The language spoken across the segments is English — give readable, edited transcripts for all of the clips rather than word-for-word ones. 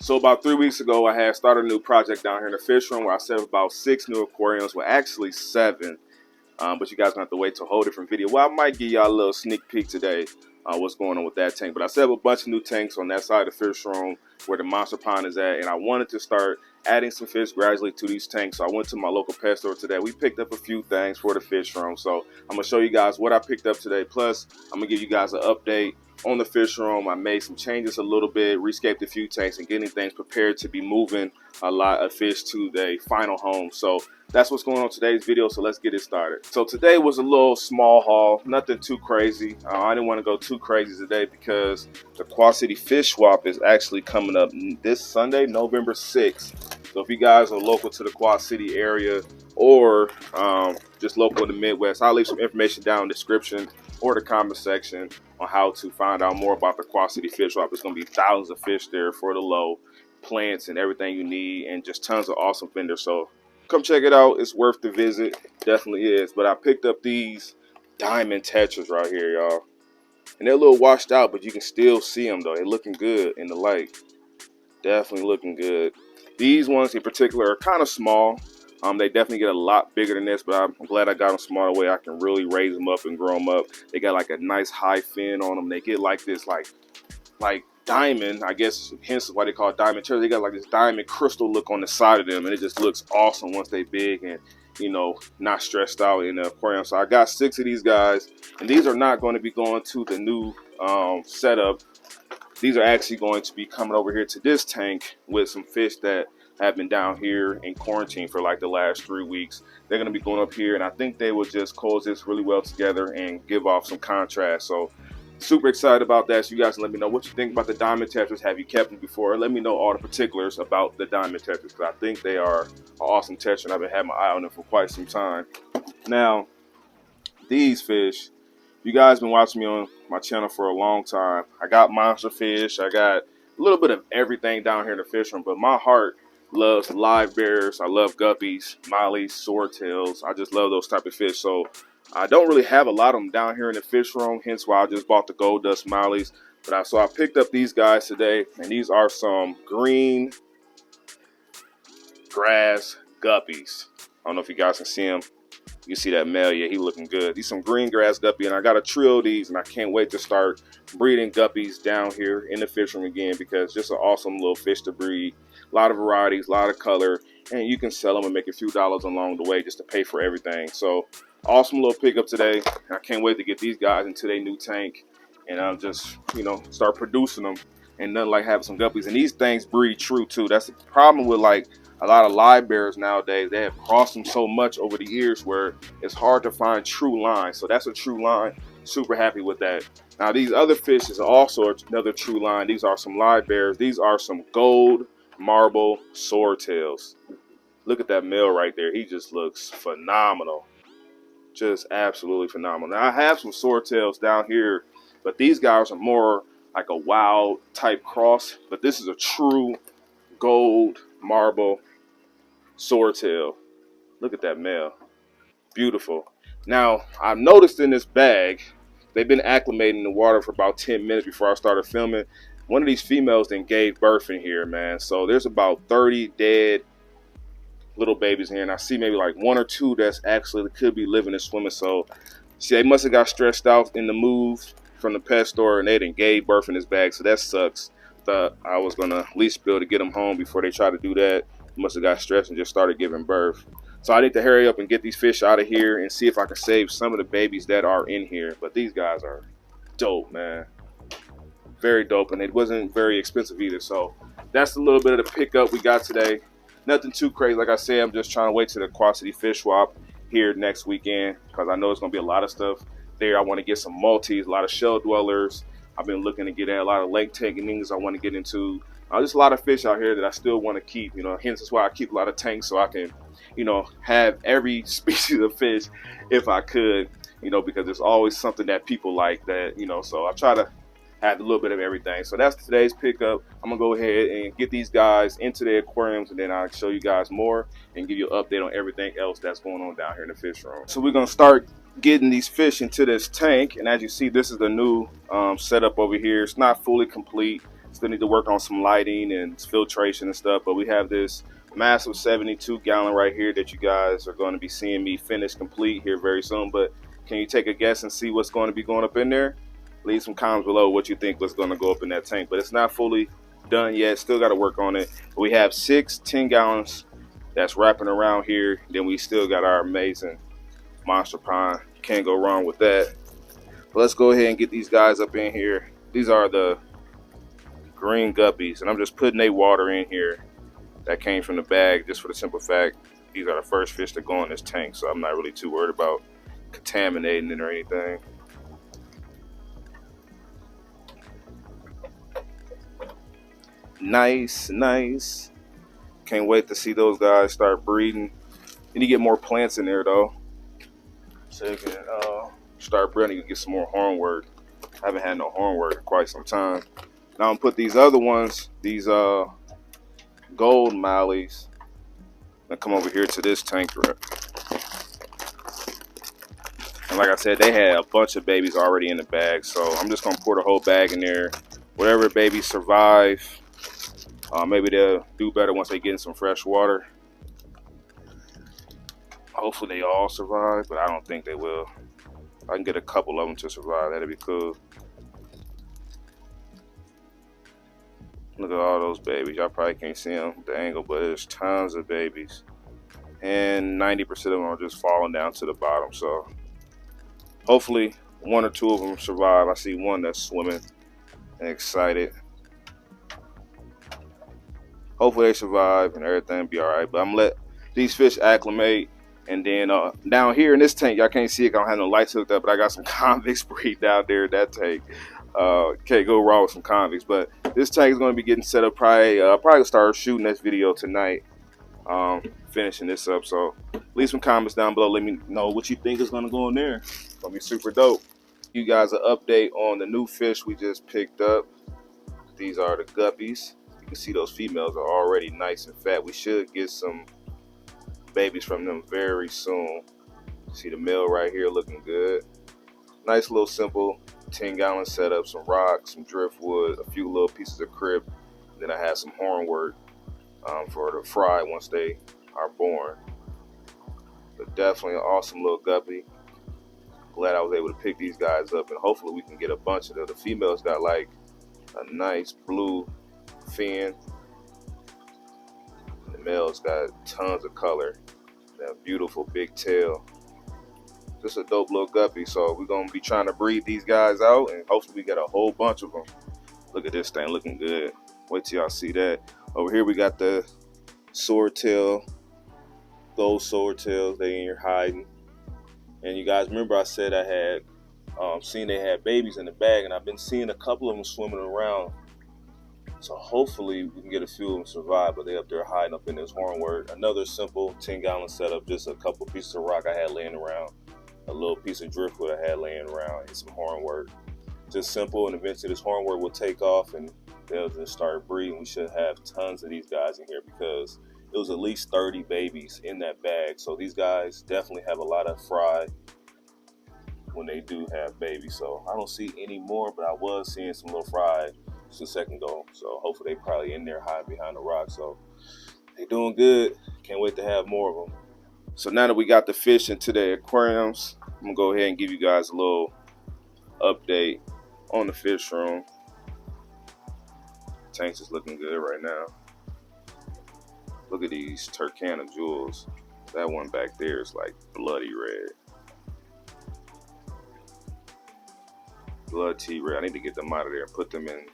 So about 3 weeks ago, I had started a new project down here in the fish room where I set up about 6 new aquariums. Well, actually 7. But you guys gonna have to wait till a whole different video. Well, I might give y'all a little sneak peek today, what's going on with that tank. But I set up a bunch of new tanks on that side of the fish room where the monster pond is at, and I wanted to start adding some fish gradually to these tanks. So I went to my local pet store today. We picked up a few things for the fish room. So I'm gonna show you guys what I picked up today. Plus, I'm gonna give you guys an update on the fish room. I made some changes a little bit, rescaped a few tanks, and getting things prepared to be moving a lot of fish to their final home. So that's what's going on today's video, so let's get it started. So today was a little small haul, nothing too crazy. I didn't want to go too crazy today because the Quad City Fish Swap is actually coming up this Sunday, November 6th. So if you guys are local to the Quad City area or just local in the Midwest, I'll leave some information down in the description or the comment section on how to find out more about the Quad City Fish Swap. There's going to be thousands of fish there for the low, plants and everything you need, and just tons of awesome vendors. So come check it out. It's worth the visit. Definitely is. But I picked up these diamond tetras right here, y'all. And they're a little washed out, but you can still see them, though. They're looking good in the light. Definitely looking good. These ones in particular are kind of small. They definitely get a lot bigger than this, but I'm glad I got them small way I can really raise them up and grow them up. They got like a nice high fin on them. They get like this, like diamond, I guess, hence why they call it diamond tetras. They got like this diamond crystal look on the side of them, and it just looks awesome once they big and, you know, not stressed out in the aquarium. So I got 6 of these guys, and these are not going to be going to the new setup. These are actually going to be coming over here to this tank with some fish that have been down here in quarantine for like the last 3 weeks. They're going to be going up here, and I think they will just coexist really well together and give off some contrast. So super excited about that. So you guys can let me know what you think about the diamond tetras. Have you kept them before? Let me know all the particulars about the diamond tetras, because I think they are an awesome tetra, and I've been having my eye on them for quite some time. Now, these fish, you guys been watching me on my channel for a long time. I got monster fish. I got a little bit of everything down here in the fish room, but my heart loves live bears. I love guppies, mollies, swordtails. I just love those type of fish. So I don't really have a lot of them down here in the fish room, hence why I just bought the gold dust mollies. But so I picked up these guys today, and these are some green grass guppies. I don't know if you guys can see them. You see that male? Yeah, he looking good. These some green grass guppy, and I got a trio of these, and I can't wait to start breeding guppies down here in the fish room again, because just an awesome little fish to breed. A lot of varieties, a lot of color, and you can sell them and make a few dollars along the way just to pay for everything. So awesome little pickup today. I can't wait to get these guys into their new tank and just, you know, start producing them. And nothing like having some guppies. And these things breed true too. That's the problem with like a lot of live bears nowadays. They have crossed them so much over the years where it's hard to find true lines. So that's a true line. Super happy with that. Now these other fish is also another true line. These are some live bears. These are some gold marble swordtails. Look at that male right there. He just looks phenomenal. Just absolutely phenomenal. Now I have some swordtails down here, but these guys are more like a wild type cross. But this is a true gold marble swordtail. Look at that male. Beautiful. Now I've noticed in this bag, they've been acclimating in the water for about 10 minutes before I started filming. One of these females then gave birth in here, man. So there's about 30 dead little babies here, and I see maybe like 1 or 2 that's actually could be living and swimming. So see, they must have got stressed out in the move from the pet store, and they didn't gave birth in this bag. So that sucks. Thought I was gonna at least be able to get them home before they try to do that. Must have got stressed and just started giving birth. So I need to hurry up and get these fish out of here and see if I can save some of the babies that are in here. But these guys are dope, man. Very dope, and it wasn't very expensive either. So that's a little bit of the pickup we got today. Nothing too crazy. Like I said, I'm just trying to wait to the Quad City Fish Swap here next weekend, because I know it's going to be a lot of stuff there. I want to get some multis, a lot of shell dwellers. I've been looking to get at a lot of lake tanks I want to get into. There's a lot of fish out here that I still want to keep, you know, hence that's why I keep a lot of tanks, so I can, you know, have every species of fish if I could, you know, because there's always something that people like that, you know, so I try to have a little bit of everything. So that's today's pickup. I'm gonna go ahead and get these guys into their aquariums, and then I'll show you guys more and give you an update on everything else that's going on down here in the fish room. So we're gonna start getting these fish into this tank, and as you see, this is the new setup over here. It's not fully complete. Still need to work on some lighting and filtration and stuff, but we have this massive 72-gallon right here that you guys are going to be seeing me finish complete here very soon. But can you take a guess and see what's going to be going up in there? Leave some comments below what you think was going to go up in that tank. But it's not fully done yet. Still got to work on it. We have 6 10-gallons that's wrapping around here. Then we still got our amazing monster pond. Can't go wrong with that. But let's go ahead and get these guys up in here. These are the green guppies, and I'm just putting their water in here that came from the bag, just for the simple fact these are the first fish that go in this tank, so I'm not really too worried about contaminating it or anything. Nice, nice. Can't wait to see those guys start breeding. You need to get more plants in there though, so you can start breeding. You can get some more hornwort. I haven't had no hornwort in quite some time. Now I'm gonna put these other ones, these gold mallees, and come over here to this tank. And like I said, they had a bunch of babies already in the bag, so I'm just gonna pour the whole bag in there. Whatever babies survive, maybe they'll do better once they get in some fresh water. Hopefully they all survive, but I don't think they will. I can get a couple of them to survive, that'd be cool. Look at all those babies. Y'all probably can't see them with the angle, but there's tons of babies. And 90% of them are just falling down to the bottom. So hopefully 1 or 2 of them survive. I see one that's swimming and excited. Hopefully they survive and everything be all right. But I'm gonna let these fish acclimate. And then down here in this tank, y'all can't see it, I don't have no lights hooked up, but I got some convicts breed down there in that tank. Can't go wrong with some convicts. But this tank is going to be getting set up probably start shooting this video tonight, finishing this up. So leave some comments down below, let me know what you think is going to go in there. It's going to be super dope. You guys an update on the new fish we just picked up. These are the guppies. You can see those females are already nice and fat. We should get some babies from them very soon. See the male right here looking good. Nice little simple 10-gallon setup, some rocks, some driftwood, a few little pieces of crib. Then I have some hornwort for the fry once they are born. But definitely an awesome little guppy. Glad I was able to pick these guys up, and hopefully we can get a bunch of them. The females got like a nice blue fin. The males got tons of color. That beautiful big tail. Just a dope little guppy. So we're gonna be trying to breed these guys out, and hopefully we get a whole bunch of them. Look at this thing looking good. Wait till y'all see that. Over here we got the swordtail, gold swordtails. They in here hiding. And you guys remember I said I had seen they had babies in the bag, and I've been seeing a couple of them swimming around. So hopefully we can get a few of them survive, but they up there hiding up in this hornwort. Another simple 10-gallon setup, just a couple pieces of rock I had laying around, a little piece of driftwood I had laying around, and some hornwort. Just simple, and eventually this hornwort will take off and they'll just start breeding. We should have tons of these guys in here because it was at least 30 babies in that bag. So these guys definitely have a lot of fry when they do have babies. So I don't see any more, but I was seeing some little fry just a second ago. So hopefully they probably in there hiding behind the rock. So they doing good. Can't wait to have more of them. So now that we got the fish into the aquariums, I'm gonna go ahead and give you guys a little update on the fish room. Tanks is looking good right now. Look at these Turkana jewels. That one back there is like bloody red. Blood tea red. I need to get them out of there and put them in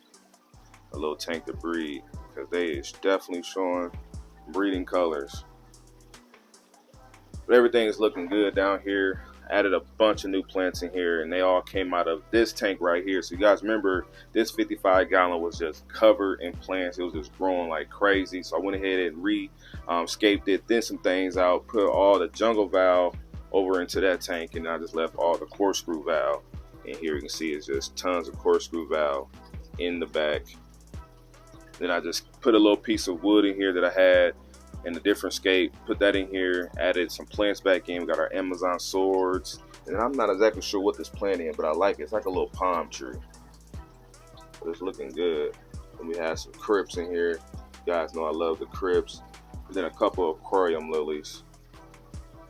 a little tank to breed, because they is definitely showing breeding colors. But everything is looking good down here. Added a bunch of new plants in here, and they all came out of this tank right here. So you guys remember this 55-gallon was just covered in plants. It was just growing like crazy. So I went ahead and re-scaped it, thinned some things out, put all the jungle valve over into that tank, and I just left all the corkscrew valve. And here you can see it's just tons of corkscrew valve in the back. Then I just put a little piece of wood in here that I had in a different scape, put that in here, added some plants back in. We got our Amazon swords, and I'm not exactly sure what this plant is, but I like it. It's like a little palm tree, but it's looking good. And we have some crypts in here. You guys know I love the crypts. And then a couple of aquarium lilies.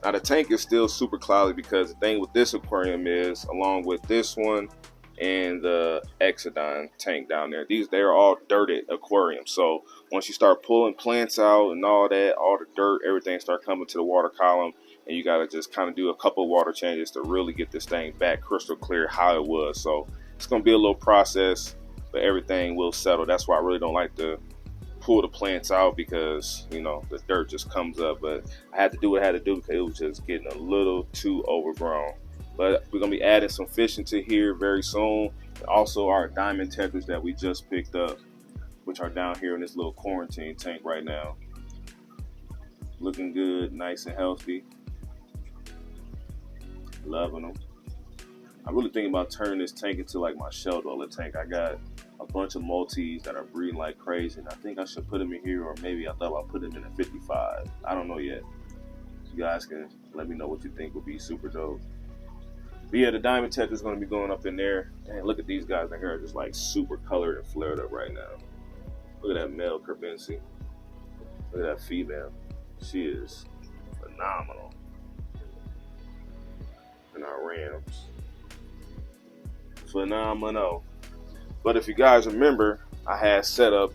Now the tank is still super cloudy because the thing with this aquarium is, along with this one and the Exodon tank down there, they're all dirted aquariums. So once you start pulling plants out and all that, all the dirt, everything start coming to the water column, and you got to just kind of do a couple of water changes to really get this thing back crystal clear how it was. So it's going to be a little process, but everything will settle. That's why I really don't like to pull the plants out, because you know the dirt just comes up. But I had to do what I had to do because it was just getting a little too overgrown. But we're gonna be adding some fish into here very soon, and also our diamond tetras that we just picked up, which are down here in this little quarantine tank right now, looking good, nice and healthy. Loving them. I'm really thinking about turning this tank into like my shell dweller tank. I got a bunch of multis that are breeding like crazy, and I think I should put them in here, or maybe I thought I'd put them in a 55. I don't know yet. You guys can let me know what you think would be super dope. But yeah, the diamond tech is going to be going up in there. And look at these guys in here, are just like super colored and flared up right now. Look at that male Kerbensi. Look at that female. She is phenomenal. And our rams. Phenomenal. But if you guys remember, I had set up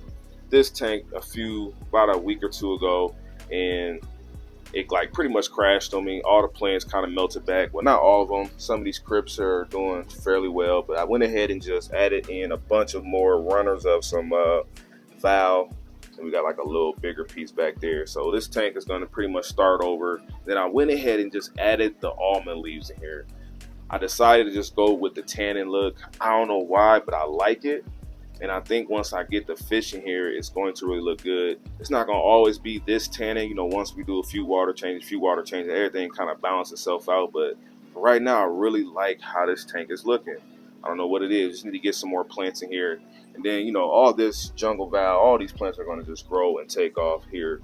this tank about a week or two ago, and it like pretty much crashed on me. All the plants kind of melted back. Well, not all of them. Some of these crypts are doing fairly well, but I went ahead and just added in a bunch of more runners of some Val, and we got like a little bigger piece back there. So this tank is going to pretty much start over. Then I went ahead and just added the almond leaves in here. I decided to just go with the tannin look. I don't know why, but I like it. And I think once I get the fish in here, it's going to really look good. It's not going to always be this tannin. You know, once we do a few water changes, everything kind of balances itself out. But for right now, I really like how this tank is looking. I don't know what it is. Just need to get some more plants in here. And then, you know, all this jungle val, all these plants are going to just grow and take off here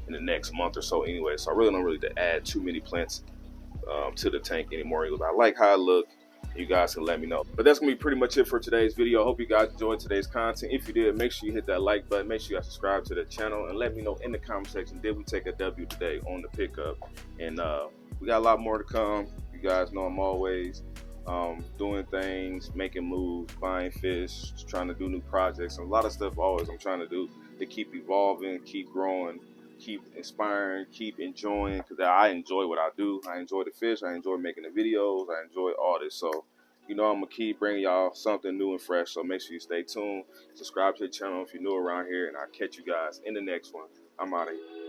in the next month or so anyway. So I really don't need to add too many plants to the tank anymore. I like how it look. You guys can let me know. But that's gonna be pretty much it for today's video. I hope you guys enjoyed today's content. If you did, make sure you hit that like button, make sure you guys subscribe to the channel, and let me know in the comment section, did we take a W today on the pickup? And we got a lot more to come. You guys know I'm always doing things, making moves, buying fish, trying to do new projects, and a lot of stuff always I'm trying to do to keep evolving, keep growing, keep inspiring, keep enjoying, because I enjoy what I do. I enjoy the fish, I enjoy making the videos, I enjoy all this. So you know I'm gonna keep bringing y'all something new and fresh. So make sure you stay tuned, subscribe to the channel if you're new around here, and I'll catch you guys in the next one. I'm out of here.